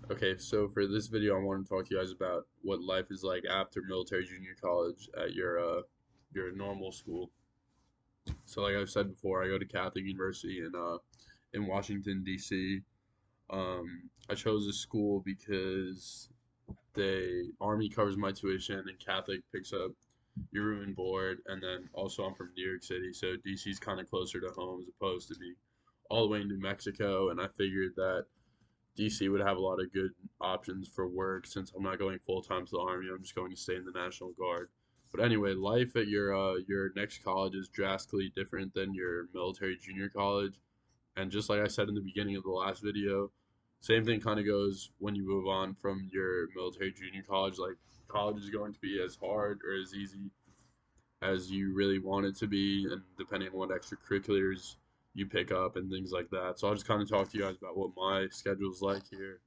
Okay, so for this video, I want to talk to you guys about what life is like after military junior college at your normal school. So, like I've said before, I go to Catholic University in Washington D.C. I chose this school because the Army covers my tuition and Catholic picks up your room and board, and then also I'm from New York City, so D.C. is kind of closer to home as opposed to being all the way in New Mexico, and I figured that DC would have a lot of good options for work since I'm not going full time to the Army. I'm just going to stay in the National Guard. But anyway, life at your next college is drastically different than your military junior college. And just like I said in the beginning of the last video, same thing kind of goes when you move on from your military junior college. Like college is going to be as hard or as easy as you really want it to be, and depending on what extracurriculars you pick up and things like that. So I'll just kind of talk to you guys about what my schedule is like here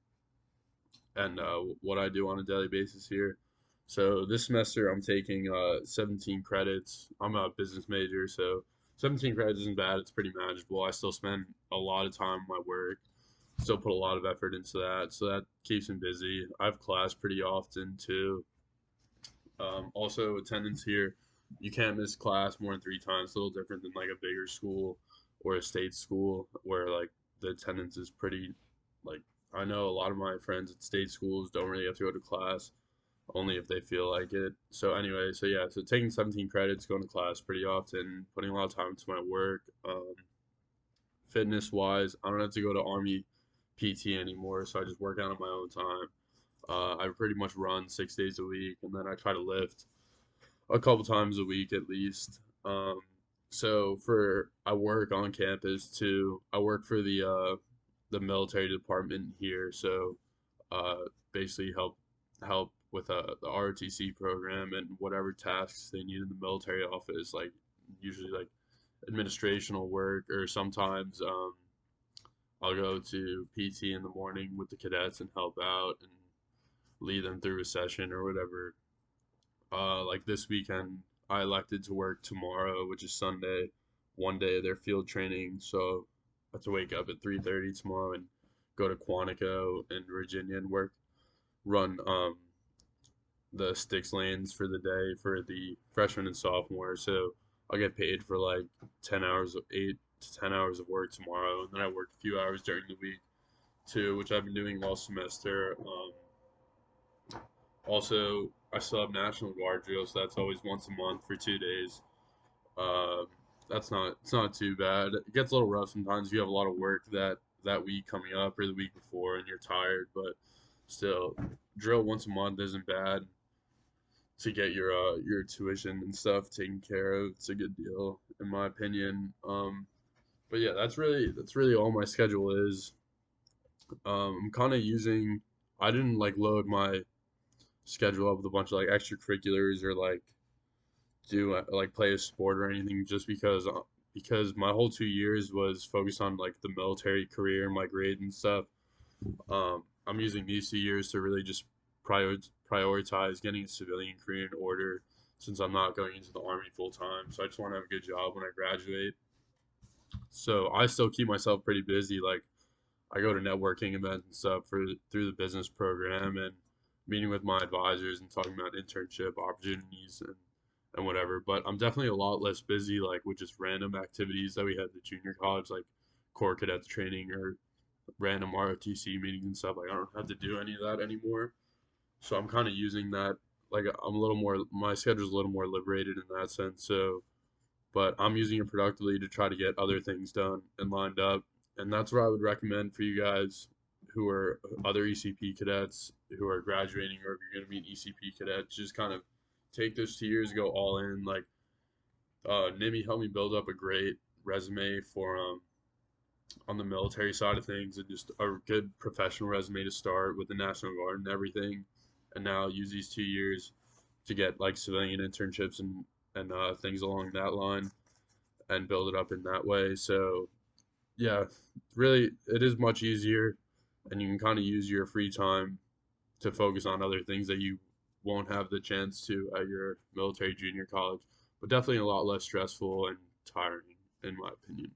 and what I do on a daily basis here. So this semester I'm taking 17 credits. I'm a business major, so 17 credits isn't bad. It's pretty manageable. I still spend a lot of time on my work. Still put a lot of effort into that, so that keeps me busy. I have class pretty often too. Also, attendance here, you can't miss class more than 3 times. A little different than like a bigger school or a state school where like the attendance is pretty like I know a lot of my friends at state schools don't really have to go to class only if they feel like it. So anyway, so yeah, so taking 17 credits, going to class pretty often, putting a lot of time into my work. Fitness wise, I don't have to go to Army PT anymore, so I just work out on my own time. I pretty much run 6 days a week, and then I try to lift a couple times a week at least. So for I work on campus too. I work for the military department here, so basically help with the ROTC program and whatever tasks they need in the military office, like usually like administrational work or sometimes I'll go to PT in the morning with the cadets and help out and lead them through a session or whatever. Like this weekend, I elected to work tomorrow, which is Sunday, one day of their field training. So I have to wake up at 3:30 tomorrow and go to Quantico in Virginia and run the sticks lanes for the day for the freshmen and sophomore. So I'll get paid for like 10 hours, 8 to 10 hours of work tomorrow, and then I work a few hours during the week too, which I've been doing all semester. Also, I still have National Guard drill, so that's always once a month for 2 days. Uh, that's not it's not too bad. It gets a little rough sometimes if you have a lot of work that week coming up or the week before and you're tired, but still, drill once a month isn't bad to get your tuition and stuff taken care of. It's a good deal in my opinion. But yeah, that's really all my schedule is. I'm kind of using. I didn't like load my schedule up with a bunch of like extracurriculars or like do like play a sport or anything just because my whole 2 years was focused on like the military career and my grade and stuff. I'm using these 2 years to really just prioritize getting a civilian career in order since I'm not going into the army full time. So I just want to have a good job when I graduate. So I still keep myself pretty busy. Like I go to networking events and stuff through the business program and meeting with my advisors and talking about internship opportunities and whatever. But I'm definitely a lot less busy like with just random activities that we had at junior college, like Corps Cadets training or random ROTC meetings and stuff. Like I don't have to do any of that anymore. So I'm kind of using that. Like I'm a little more, my schedule's a little more liberated in that sense. So but I'm using it productively to try to get other things done and lined up. And that's what I would recommend for you guys who are other ECP cadets who are graduating, or if you're going to be an ECP cadet, just kind of take those 2 years, go all in. Like, NIMI helped me build up a great resume for on the military side of things and just a good professional resume to start with the National Guard and everything. And now use these 2 years to get like civilian internships and things along that line and build it up in that way. So yeah, really it is much easier and you can kind of use your free time to focus on other things that you won't have the chance to at your military junior college, but definitely a lot less stressful and tiring in my opinion.